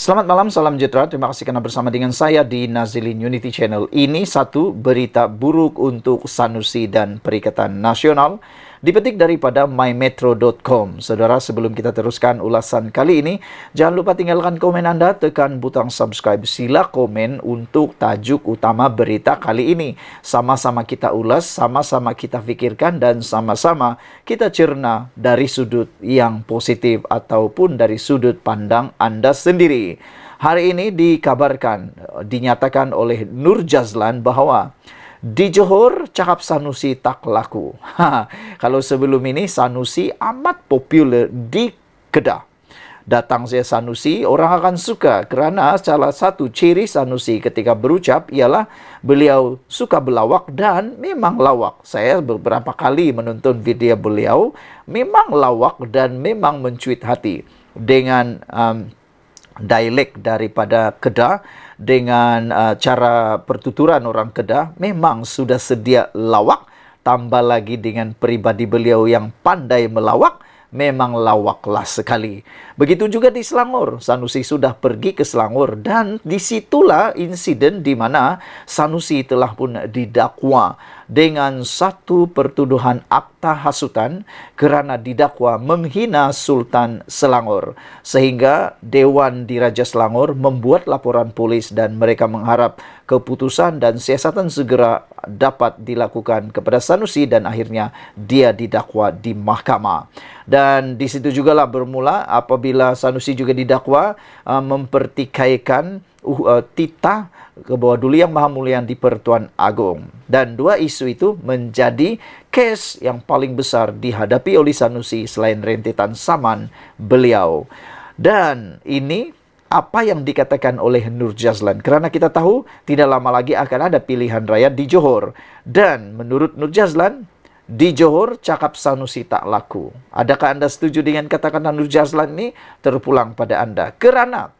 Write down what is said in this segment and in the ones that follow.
Selamat malam, salam sejahtera. Terima kasih karena bersama dengan saya di Nazilin Unity Channel. Ini satu berita buruk untuk Sanusi dan Perikatan Nasional. Dipetik daripada mymetro.com. Saudara, sebelum kita teruskan ulasan kali ini, jangan lupa tinggalkan komen Anda, tekan butang subscribe. Sila komen untuk tajuk utama berita kali ini. Sama-sama kita ulas, sama-sama kita fikirkan, dan sama-sama kita cerna dari sudut yang positif ataupun dari sudut pandang Anda sendiri. Hari ini dinyatakan oleh Nur Jazlan bahwa di Johor, cakap Sanusi tak laku. Kalau sebelum ini, Sanusi amat popular di Kedah. Datang saya Sanusi, orang akan suka kerana salah satu ciri Sanusi ketika berucap ialah beliau suka berlawak dan memang lawak. Saya beberapa kali menonton video beliau, memang lawak dan memang mencuit hati. Dengan dialek daripada Kedah, dengan cara pertuturan orang Kedah, memang sudah sedia lawak. Tambah lagi dengan peribadi beliau yang pandai melawak, memang lawaklah sekali. Begitu juga di Selangor. Sanusi sudah pergi ke Selangor dan disitulah insiden di mana Sanusi telah pun didakwa dengan satu pertuduhan akta hasutan kerana didakwa menghina Sultan Selangor. Sehingga Dewan Diraja Selangor membuat laporan polis dan mereka mengharap keputusan dan siasatan segera dapat dilakukan kepada Sanusi dan akhirnya dia didakwa di mahkamah. Dan di situ jugalah bermula apabila Sanusi juga didakwa mempertikaikan titah ke bawah Duli Yang Maha Mulia di Pertuan Agong. Dan dua isu itu menjadi kes yang paling besar dihadapi oleh Sanusi selain rentetan saman beliau. Dan ini apa yang dikatakan oleh Nur Jazlan. Kerana kita tahu tidak lama lagi akan ada pilihan raya di Johor. Dan menurut Nur Jazlan, di Johor cakap Sanusi tak laku. Adakah anda setuju dengan kata-kata Nur Jazlan ini? Terpulang pada anda. Kerana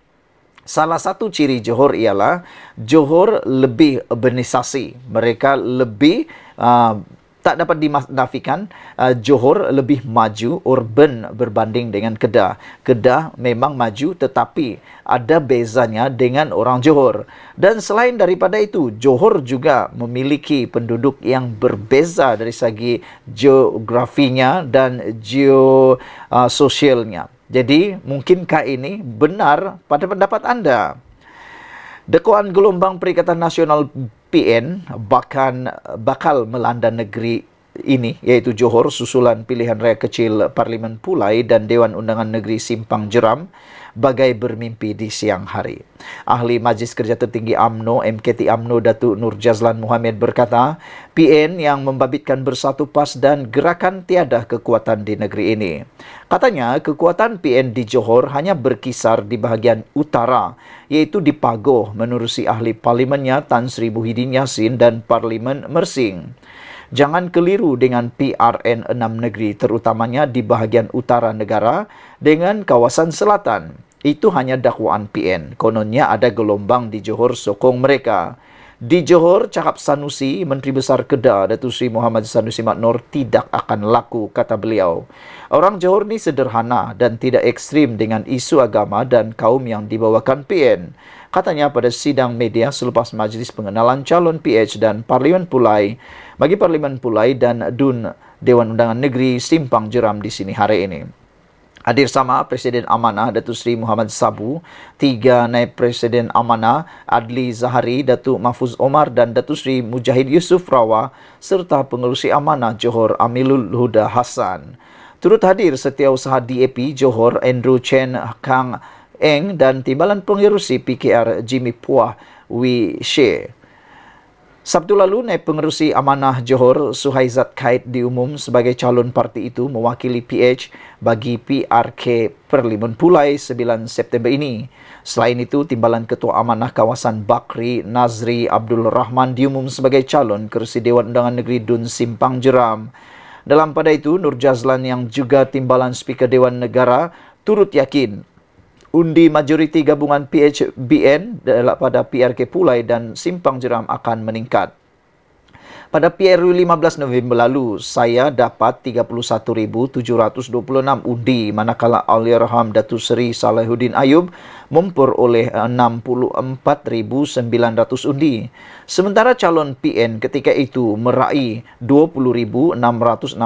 salah satu ciri Johor ialah Johor lebih urbanisasi. Mereka lebih tak dapat dinafikan, Johor lebih maju urban berbanding dengan Kedah. Kedah memang maju tetapi ada bezanya dengan orang Johor. Dan selain daripada itu, Johor juga memiliki penduduk yang berbeza dari segi geografinya dan geososialnya. Jadi, mungkinkah ini benar pada pendapat anda? Dakwaan gelombang Perikatan Nasional PN bakal melanda negeri ini, iaitu Johor, susulan pilihan raya kecil Parlimen Pulai dan Dewan Undangan Negeri Simpang Jeram, bagai bermimpi di siang hari. Ahli Majlis Kerja Tertinggi UMNO, MKT UMNO Datuk Nur Jazlan Mohammed berkata, PN yang membabitkan Bersatu PAS dan gerakan tiada kekuatan di negeri ini. Katanya, kekuatan PN di Johor hanya berkisar di bahagian utara, iaitu di Pagoh, menerusi ahli parlimennya Tan Sri Muhyiddin Yassin dan Parlimen Mersing. Jangan keliru dengan PRN 6 negeri, terutamanya di bahagian utara negara dengan kawasan selatan. Itu hanya dakwaan PN. Kononnya ada gelombang di Johor sokong mereka. Di Johor, cakap Sanusi, Menteri Besar Kedah, Datuk Seri Muhammad Sanusi Maknor, tidak akan laku, kata beliau. Orang Johor ni sederhana dan tidak ekstrim dengan isu agama dan kaum yang dibawakan PN. Katanya pada sidang media selepas majlis pengenalan calon PH dan Parlimen Pulai bagi Parlimen Pulai dan DUN Dewan Undangan Negeri Simpang Jeram di sini hari ini. Hadir sama Presiden Amanah Datuk Seri Muhammad Sabu, 3 Naib Presiden Amanah Adli Zahari, Datuk Mahfuz Omar dan Datuk Seri Mujahid Yusof Rawa serta Pengerusi Amanah Johor Amilul Huda Hassan. Turut hadir Setiausaha DAP Johor Andrew Chen Kang Eng dan Timbalan Pengerusi PKR Jimmy Puah Wee She. Sabtu lalu, Naib Pengerusi Amanah Johor Suhaizat Kait diumum sebagai calon parti itu mewakili PH bagi PRK Parlimen Pulai 9 September ini. Selain itu, Timbalan Ketua Amanah Kawasan Bakri Nazri Abdul Rahman diumum sebagai calon kerusi Dewan Undangan Negeri DUN Simpang Jeram. Dalam pada itu, Nur Jazlan yang juga Timbalan Speaker Dewan Negara turut yakin undi majoriti gabungan PHBN pada PRK Pulai dan Simpang Jeram akan meningkat. Pada PRU 15 November lalu, saya dapat 31.726 undi, manakala Allahyarham Datuk Seri Salahuddin Ayub memperoleh 64.900 undi. Sementara calon PN ketika itu meraih 20.667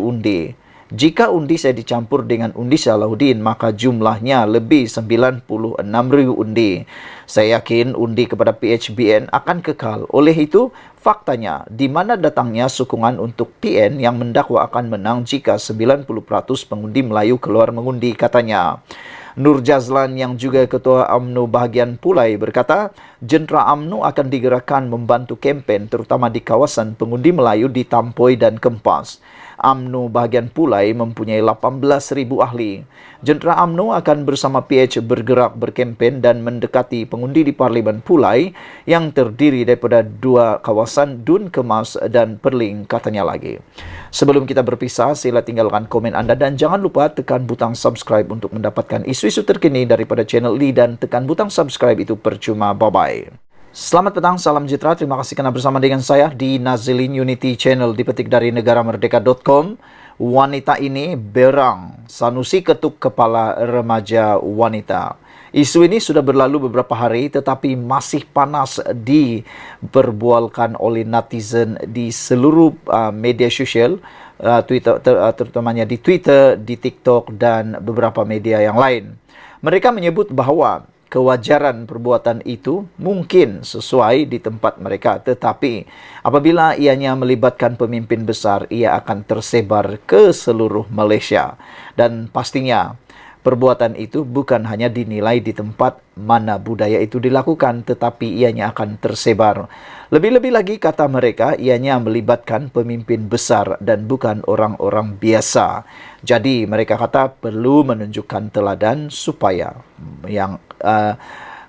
undi. Jika undi saya dicampur dengan undi Salahuddin, maka jumlahnya lebih 96.000 undi. Saya yakin undi kepada PHBN akan kekal. Oleh itu, faktanya, di mana datangnya sokongan untuk PN yang mendakwa akan menang jika 90% pengundi Melayu keluar mengundi, katanya. Nur Jazlan yang juga Ketua UMNO bahagian Pulai berkata, jentera UMNO akan digerakkan membantu kempen terutama di kawasan pengundi Melayu di Tampoi dan Kempas. UMNO bahagian Pulai mempunyai 18,000 ahli. Jentera UMNO akan bersama PH bergerak berkempen dan mendekati pengundi di Parlimen Pulai yang terdiri daripada 2 kawasan Dun Kemas dan Perling, katanya lagi. Sebelum kita berpisah, sila tinggalkan komen anda dan jangan lupa tekan butang subscribe untuk mendapatkan isu-isu terkini daripada channel ini, dan tekan butang subscribe itu percuma. Bye-bye. Selamat petang, salam sejahtera. Terima kasih kerana bersama dengan saya di Nazilin Unity Channel, dipetik dari negaramerdeka.com. Wanita ini berang, Sanusi ketuk kepala remaja wanita. Isu ini sudah berlalu beberapa hari tetapi masih panas diperbualkan oleh netizen di seluruh media sosial, Twitter, terutamanya di Twitter, di TikTok dan beberapa media yang lain. Mereka menyebut bahawa kewajaran perbuatan itu mungkin sesuai di tempat mereka, tetapi apabila ianya melibatkan pemimpin besar, ia akan tersebar ke seluruh Malaysia. Dan pastinya perbuatan itu bukan hanya dinilai di tempat mana budaya itu dilakukan, tetapi ianya akan tersebar. Lebih-lebih lagi, kata mereka, ianya melibatkan pemimpin besar dan bukan orang-orang biasa. Jadi mereka kata perlu menunjukkan teladan supaya yang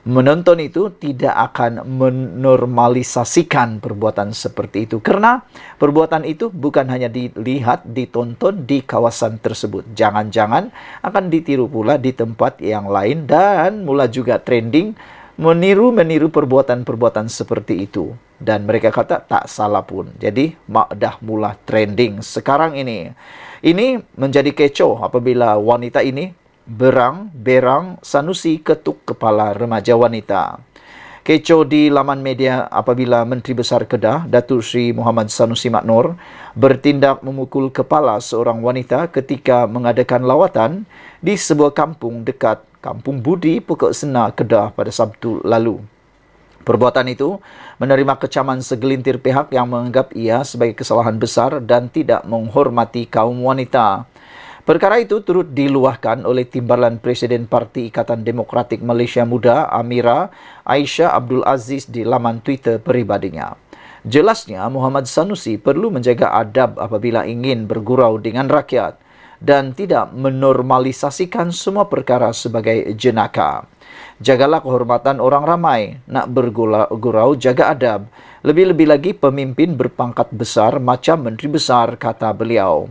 menonton itu tidak akan menormalisasikan perbuatan seperti itu. Karena perbuatan itu bukan hanya dilihat, ditonton di kawasan tersebut. Jangan-jangan akan ditiru pula di tempat yang lain dan mula juga trending meniru perbuatan-perbuatan seperti itu. Dan mereka kata tak salah pun. Jadi dah mula trending sekarang ini. Ini menjadi kecoh apabila wanita ini berang Sanusi ketuk kepala remaja wanita. Kecoh di laman media apabila Menteri Besar Kedah, Datuk Seri Muhammad Sanusi Maknor, bertindak memukul kepala seorang wanita ketika mengadakan lawatan di sebuah kampung dekat Kampung Budi, Pokok Sena, Kedah pada Sabtu lalu. Perbuatan itu menerima kecaman segelintir pihak yang menganggap ia sebagai kesalahan besar dan tidak menghormati kaum wanita. Perkara itu turut diluahkan oleh Timbalan Presiden Parti Ikatan Demokratik Malaysia Muda, Amira Aisyah Abdul Aziz, di laman Twitter peribadinya. Jelasnya, Muhammad Sanusi perlu menjaga adab apabila ingin bergurau dengan rakyat dan tidak menormalisasikan semua perkara sebagai jenaka. Jagalah kehormatan orang ramai, nak bergurau jaga adab. Lebih-lebih lagi pemimpin berpangkat besar macam Menteri Besar, kata beliau.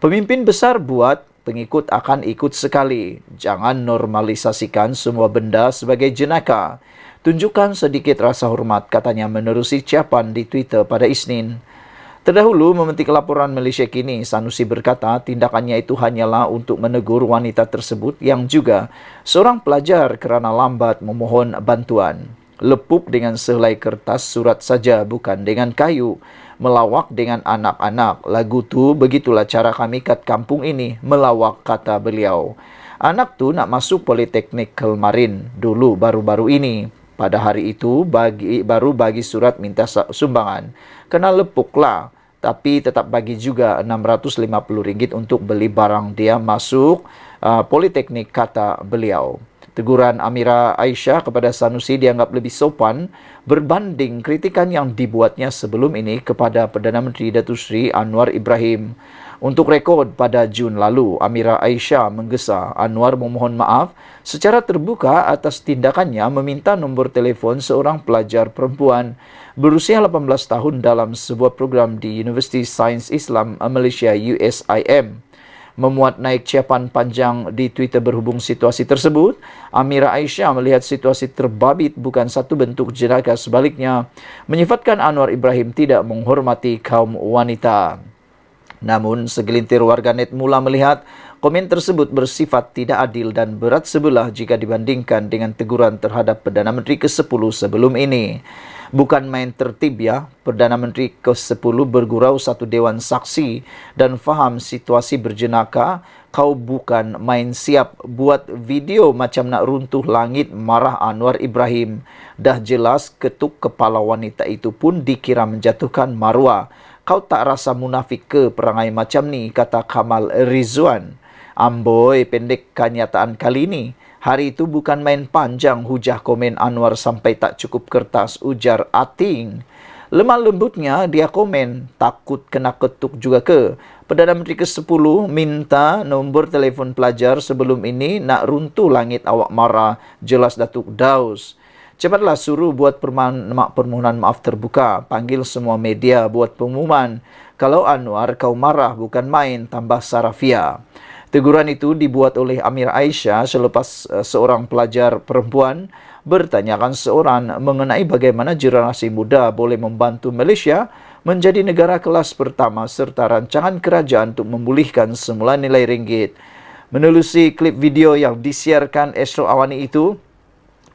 Pemimpin besar buat, pengikut akan ikut sekali. Jangan normalisasikan semua benda sebagai jenaka. Tunjukkan sedikit rasa hormat, katanya menerusi ucapan di Twitter pada Isnin. Terdahulu memetik laporan Malaysia Kini, Sanusi berkata tindakannya itu hanyalah untuk menegur wanita tersebut yang juga seorang pelajar kerana lambat memohon bantuan. Lepuk dengan sehelai kertas surat saja, bukan dengan kayu. Melawak dengan anak-anak. Lagu tu begitulah cara kami kat kampung ini, melawak, kata beliau. Anak tu nak masuk Politeknik Kelmarin dulu baru-baru ini. Pada hari itu baru bagi surat minta sumbangan. Kena lepuklah. Tapi tetap bagi juga RM650 untuk beli barang dia masuk Politeknik, kata beliau. Teguran Amira Aisyah kepada Sanusi dianggap lebih sopan berbanding kritikan yang dibuatnya sebelum ini kepada Perdana Menteri Datuk Seri Anwar Ibrahim. Untuk rekod, pada Jun lalu, Amira Aisyah menggesa Anwar memohon maaf secara terbuka atas tindakannya meminta nombor telefon seorang pelajar perempuan berusia 18 tahun dalam sebuah program di Universiti Sains Islam Malaysia USIM. Memuat naik ciapan panjang di Twitter berhubung situasi tersebut, Amira Aisyah melihat situasi terbabit bukan satu bentuk jenaka, sebaliknya menyifatkan Anwar Ibrahim tidak menghormati kaum wanita. Namun, segelintir warganet mula melihat komen tersebut bersifat tidak adil dan berat sebelah jika dibandingkan dengan teguran terhadap Perdana Menteri ke-10 sebelum ini. Bukan main tertib ya, Perdana Menteri ke-10 bergurau satu dewan saksi dan faham situasi berjenaka. Kau bukan main siap buat video macam nak runtuh langit, marah Anwar Ibrahim. Dah jelas ketuk kepala wanita itu pun dikira menjatuhkan maruah. Kau tak rasa munafik ke perangai macam ni, kata Kamal Rizwan. Amboi, pendek kenyataan kali ini. Hari itu bukan main panjang, hujah komen Anwar sampai tak cukup kertas, ujar Ating. Lemah lembutnya dia komen, takut kena ketuk juga ke? Perdana Menteri ke-10 minta nombor telefon pelajar sebelum ini, nak runtuh langit awak marah, jelas Datuk Daus. Cepatlah suruh buat permohonan maaf terbuka, panggil semua media buat pengumuman. Kalau Anwar kau marah bukan main, tambah Sarafia. Teguran itu dibuat oleh Amir Aisyah selepas seorang pelajar perempuan bertanyakan seorang mengenai bagaimana generasi muda boleh membantu Malaysia menjadi negara kelas pertama serta rancangan kerajaan untuk memulihkan semula nilai ringgit. Menelusi klip video yang disiarkan esok awani itu,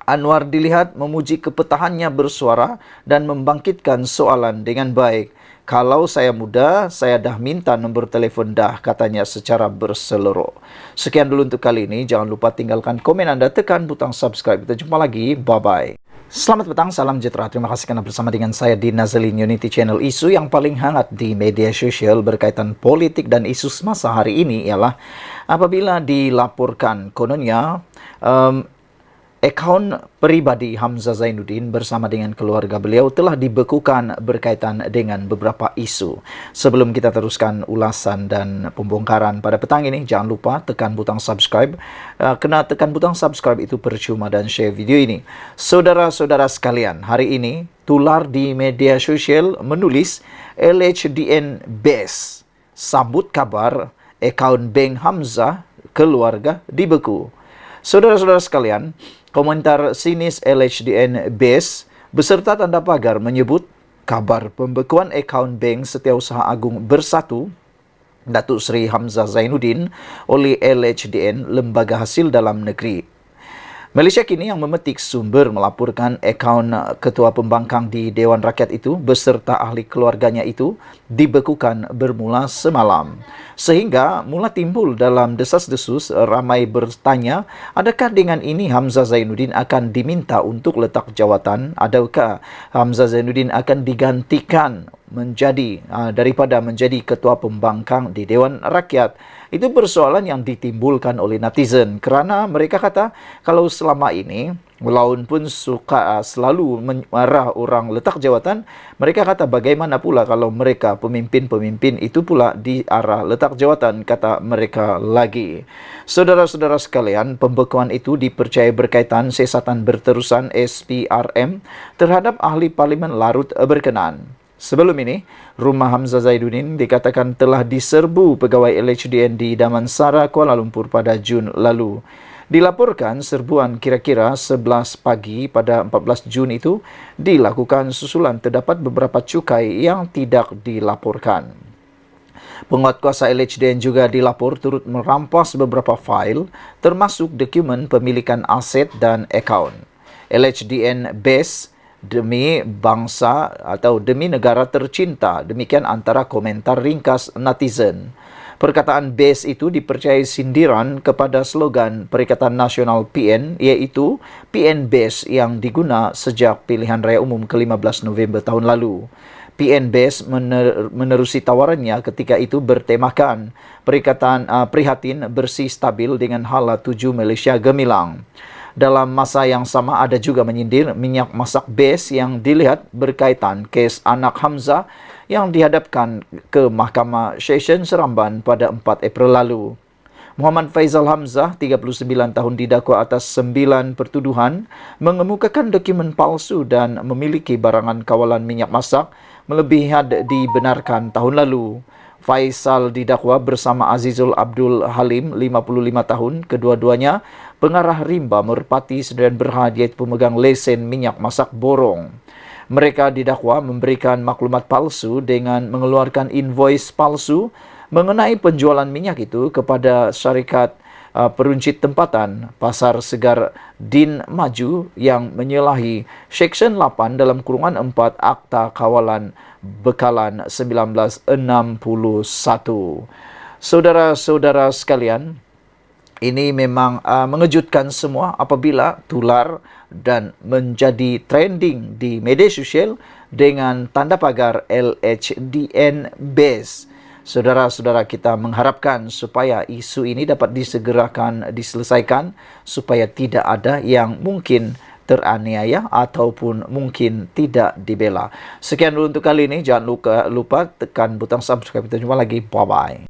Anwar dilihat memuji kepetahannya bersuara dan membangkitkan soalan dengan baik. Kalau saya muda, saya dah minta nombor telefon dah, katanya secara berseloroh. Sekian dulu untuk kali ini. Jangan lupa tinggalkan komen anda, tekan butang subscribe. Kita jumpa lagi. Bye-bye. Selamat petang, salam sejahtera. Terima kasih karena bersama dengan saya di Nazilin Unity Channel. Isu yang paling hangat di media sosial berkaitan politik dan isu semasa hari ini ialah apabila dilaporkan kononnya akaun peribadi Hamzah Zainuddin bersama dengan keluarga beliau telah dibekukan berkaitan dengan beberapa isu. Sebelum kita teruskan ulasan dan pembongkaran pada petang ini, jangan lupa tekan butang subscribe. Kena tekan butang subscribe itu percuma, dan share video ini. Saudara-saudara sekalian, hari ini tular di media sosial menulis LHDN Base sambut kabar akaun bank Hamzah keluarga dibeku. Saudara-saudara sekalian, komentar sinis LHDN Base beserta tanda pagar menyebut kabar pembekuan akaun bank Setiausaha Agung Bersatu Datuk Seri Hamzah Zainuddin oleh LHDN, Lembaga Hasil Dalam Negeri Malaysia kini yang memetik sumber melaporkan akaun ketua pembangkang di Dewan Rakyat itu beserta ahli keluarganya itu dibekukan bermula semalam. Sehingga mula timbul dalam desas-desus ramai bertanya, adakah dengan ini Hamzah Zainuddin akan diminta untuk letak jawatan, ataukah Hamzah Zainuddin akan digantikan daripada menjadi ketua pembangkang di Dewan Rakyat. Itu persoalan yang ditimbulkan oleh netizen kerana mereka kata kalau selama ini Melaun pun suka selalu marah orang letak jawatan, mereka kata bagaimana pula kalau mereka pemimpin-pemimpin itu pula di arah letak jawatan, kata mereka lagi. Saudara-saudara sekalian, pembekuan itu dipercayai berkaitan siasatan berterusan SPRM terhadap ahli Parlimen Larut berkenaan. Sebelum ini, rumah Hamzah Zainuddin dikatakan telah diserbu pegawai LHDN di Damansara, Kuala Lumpur pada Jun lalu. Dilaporkan serbuan kira-kira 11 pagi pada 14 Jun itu dilakukan susulan terdapat beberapa cukai yang tidak dilaporkan. Penguatkuasa LHDN juga dilapor turut merampas beberapa fail termasuk dokumen pemilikan aset dan akaun. LHDN Base demi bangsa atau demi negara tercinta. Demikian antara komentar ringkas netizen. Perkataan Base itu dipercayai sindiran kepada slogan Perikatan Nasional PN, iaitu PN Base yang diguna sejak pilihan raya umum ke-15 November tahun lalu. PN Base menerusi tawarannya ketika itu bertemakan Perikatan Prihatin Bersih Stabil dengan Hala 7 Malaysia Gemilang. Dalam masa yang sama ada juga menyindir minyak masak Base yang dilihat berkaitan kes anak Hamzah yang dihadapkan ke Mahkamah Session Seremban pada 4 April lalu. Muhammad Faizal Hamzah, 39 tahun, didakwa atas 9 pertuduhan mengemukakan dokumen palsu dan memiliki barangan kawalan minyak masak melebihi had dibenarkan tahun lalu. Faisal didakwa bersama Azizul Abdul Halim, 55 tahun. Kedua-duanya pengarah rimba Merpati Sdn Berhad, iaitu pemegang lesen minyak masak borong. Mereka didakwa memberikan maklumat palsu dengan mengeluarkan invoice palsu mengenai penjualan minyak itu kepada syarikat peruncit tempatan Pasar Segar Din Maju yang menyalahi Seksyen 8 dalam kurungan 4 Akta Kawalan Bekalan 1961. Saudara-saudara sekalian, ini memang mengejutkan semua apabila tular dan menjadi trending di media sosial dengan tanda pagar LHDN base. Saudara-saudara, kita mengharapkan supaya isu ini dapat disegerakan diselesaikan supaya tidak ada yang mungkin teraniaya ataupun mungkin tidak dibela. Sekian dulu untuk kali ini. Jangan lupa tekan butang subscribe. Kita jumpa lagi. Bye-bye.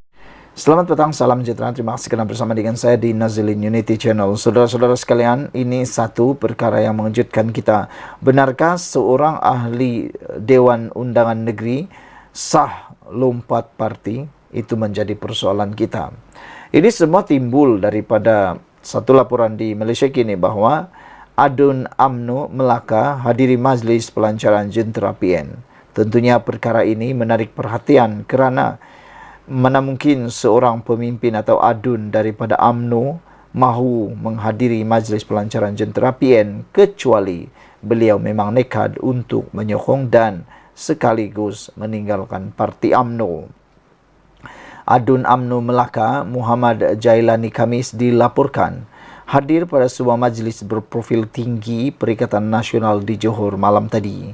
Selamat petang, salam sejahtera. Terima kasih kerana bersama dengan saya di Nazilin Unity Channel. Saudara-saudara sekalian, ini satu perkara yang mengejutkan kita. Benarkah seorang ahli Dewan Undangan Negeri sah lompat parti? Itu menjadi persoalan kita. Ini semua timbul daripada satu laporan di Malaysia kini bahawa Adun UMNO Melaka hadiri majlis pelancaran jentera PN. Tentunya perkara ini menarik perhatian kerana mana mungkin seorang pemimpin atau adun daripada UMNO mahu menghadiri majlis pelancaran jentera PN kecuali beliau memang nekat untuk menyokong dan sekaligus meninggalkan parti UMNO. Adun UMNO Melaka Muhammad Jailani Khamis dilaporkan hadir pada sebuah majlis berprofil tinggi Perikatan Nasional di Johor malam tadi.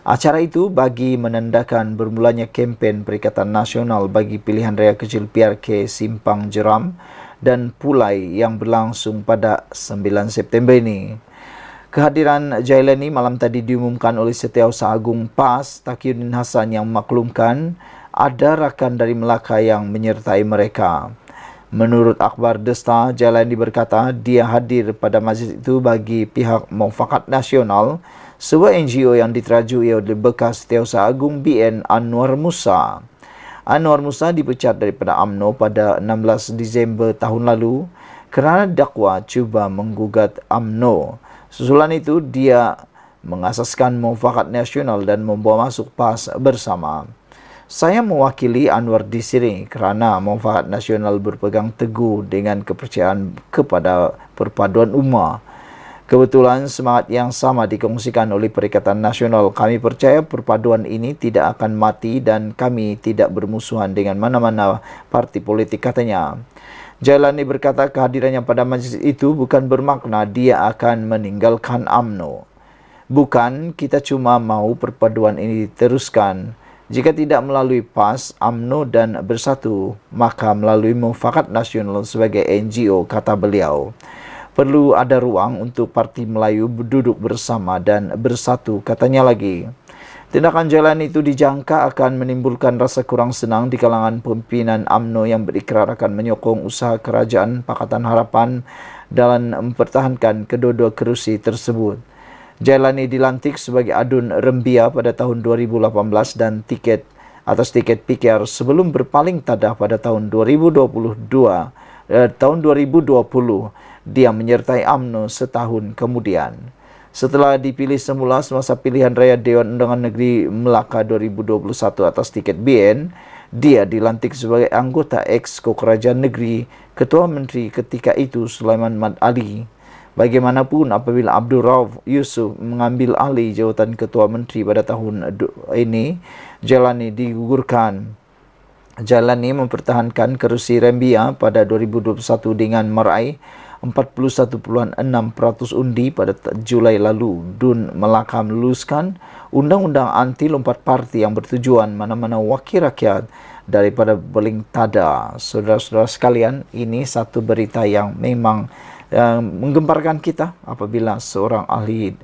Acara itu bagi menandakan bermulanya kempen Perikatan Nasional bagi pilihan raya kecil PRK Simpang Jeram dan Pulai yang berlangsung pada 9 September ini. Kehadiran Jailani malam tadi diumumkan oleh Setiausaha Agung PAS Taqiyuddin Hasan yang memaklumkan ada rakan dari Melaka yang menyertai mereka. Menurut akhbar The Star, Jailani berkata dia hadir pada majlis itu bagi pihak Mufakat Nasional, sebuah NGO yang diterajui oleh bekas Setiausaha Agung BN Anwar Musa. Anwar Musa dipecat daripada UMNO pada 16 Disember tahun lalu kerana dakwa cuba menggugat UMNO. Susulan itu, dia mengasaskan Mufakat Nasional dan membawa masuk PAS bersama. Saya mewakili Anwar di sini kerana Mufakat Nasional berpegang teguh dengan kepercayaan kepada perpaduan ummah. Kebetulan semangat yang sama dikongsikan oleh Perikatan Nasional. Kami percaya perpaduan ini tidak akan mati dan kami tidak bermusuhan dengan mana-mana parti politik, katanya. Jailani berkata kehadirannya pada majlis itu bukan bermakna dia akan meninggalkan UMNO. Bukan, kita cuma mahu perpaduan ini diteruskan. Jika tidak melalui PAS, UMNO dan Bersatu, maka melalui Mufakat Nasional sebagai NGO, kata beliau. Perlu ada ruang untuk Parti Melayu duduk bersama dan bersatu, katanya lagi. Tindakan Jailani itu dijangka akan menimbulkan rasa kurang senang di kalangan pimpinan UMNO yang berikrar akan menyokong usaha kerajaan Pakatan Harapan dalam mempertahankan kedua-dua kerusi tersebut. Jailani dilantik sebagai adun Rembia pada tahun 2018 dan atas tiket PKR sebelum berpaling tadah pada tahun 2020. Dia menyertai UMNO setahun kemudian. Setelah dipilih semula semasa pilihan raya Dewan Undangan Negeri Melaka 2021 atas tiket BN, dia dilantik sebagai anggota Exco Kerajaan Negeri Ketua Menteri ketika itu Sulaiman Mat Ali. Bagaimanapun, apabila Abdul Rauf Yusuf mengambil alih jawatan Ketua Menteri pada tahun ini, Jailani digugurkan. Jailani mempertahankan kerusi Rembia pada 2021 dengan meraih 41.6% undi pada Julai lalu. Dun Melaka meluluskan undang-undang anti lompat parti yang bertujuan mana-mana wakil rakyat daripada beling tada. Saudara-saudara sekalian, ini satu berita yang memang menggemparkan kita apabila seorang ahli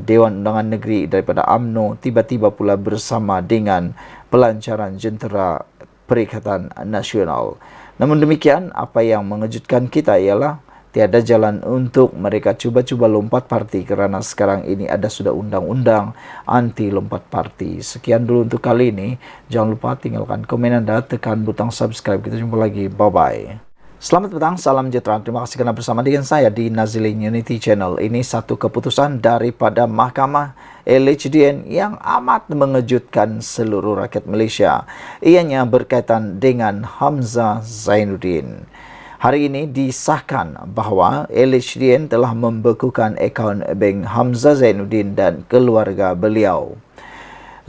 Dewan Undangan Negeri daripada UMNO tiba-tiba pula bersama dengan pelancaran jentera Perikatan Nasional. Namun demikian, apa yang mengejutkan kita ialah Tiada jalan untuk mereka coba-coba lompat parti karena sekarang ini sudah undang-undang anti lompat parti. Sekian dulu untuk kali ini. Jangan lupa tinggalkan komen Anda, tekan butang subscribe. Kita jumpa lagi. Bye-bye. Selamat petang, salam sejahtera. Terima kasih karena bersama dengan saya di Nazilin Unity Channel. Ini satu keputusan daripada Mahkamah LHDN yang amat mengejutkan seluruh rakyat Malaysia. Ianya berkaitan dengan Hamzah Zainuddin. Hari ini disahkan bahawa LHDN telah membekukan akaun bank Hamzah Zainuddin dan keluarga beliau.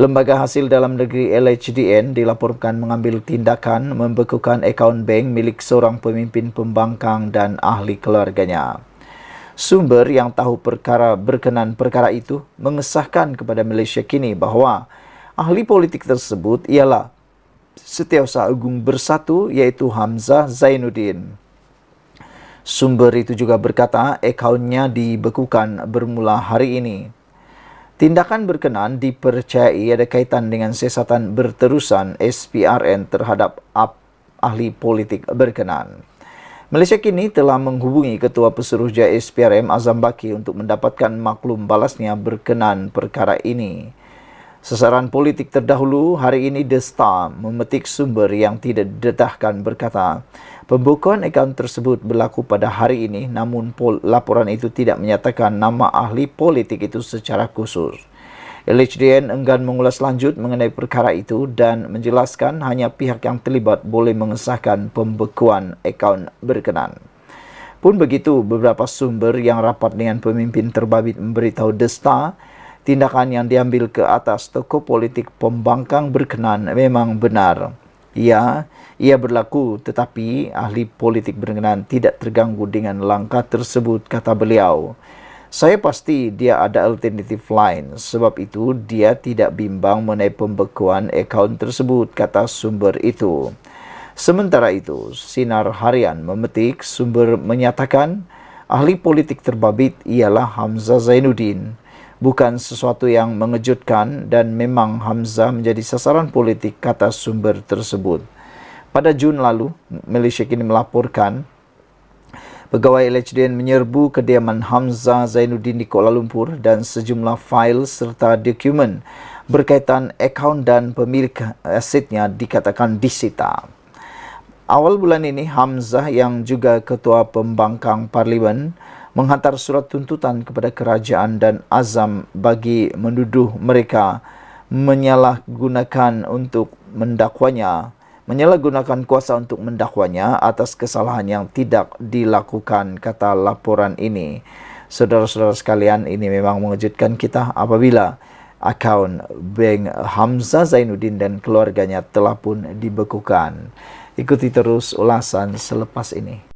Lembaga Hasil Dalam Negeri LHDN dilaporkan mengambil tindakan membekukan akaun bank milik seorang pemimpin pembangkang dan ahli keluarganya. Sumber yang tahu berkenan perkara itu mengesahkan kepada Malaysia Kini bahawa ahli politik tersebut ialah Setiausaha Agung Bersatu iaitu Hamzah Zainuddin. Sumber itu juga berkata akaunnya dibekukan bermula hari ini. Tindakan berkenan dipercayai ada kaitan dengan siasatan berterusan SPRN terhadap ahli politik berkenan. Malaysia Kini telah menghubungi Ketua Pesuruhjaya SPRM Azam Baki untuk mendapatkan maklum balasnya berkenan perkara ini. Sasaran politik terdahulu hari ini The Star memetik sumber yang tidak didedahkan berkata, pembukaan akaun tersebut berlaku pada hari ini namun laporan itu tidak menyatakan nama ahli politik itu secara khusus. LHDN enggan mengulas lanjut mengenai perkara itu dan menjelaskan hanya pihak yang terlibat boleh mengesahkan pembekuan akaun berkenan. Pun begitu, beberapa sumber yang rapat dengan pemimpin terbabit memberitahu The Star, tindakan yang diambil ke atas tokoh politik pembangkang berkenan memang benar. Ia berlaku tetapi ahli politik berkenan tidak terganggu dengan langkah tersebut, kata beliau. Saya pasti dia ada alternatif lain, sebab itu dia tidak bimbang mengenai pembekuan akaun tersebut, kata sumber itu. Sementara itu, Sinar Harian memetik sumber menyatakan ahli politik terbabit ialah Hamzah Zainuddin. Bukan sesuatu yang mengejutkan dan memang Hamzah menjadi sasaran politik, kata sumber tersebut. Pada Jun lalu, Malaysia Kini melaporkan pegawai LHDN menyerbu kediaman Hamzah Zainuddin di Kuala Lumpur dan sejumlah fail serta dokumen berkaitan akaun dan pemilik asetnya dikatakan disita. Awal bulan ini, Hamzah yang juga Ketua Pembangkang Parlimen menghantar surat tuntutan kepada kerajaan dan Azam bagi menuduh mereka menyalahgunakan kuasa untuk mendakwanya atas kesalahan yang tidak dilakukan, kata laporan ini. Saudara-saudara sekalian, ini memang mengejutkan kita apabila akaun bank Hamzah Zainuddin dan keluarganya telah pun dibekukan. Ikuti terus ulasan selepas ini.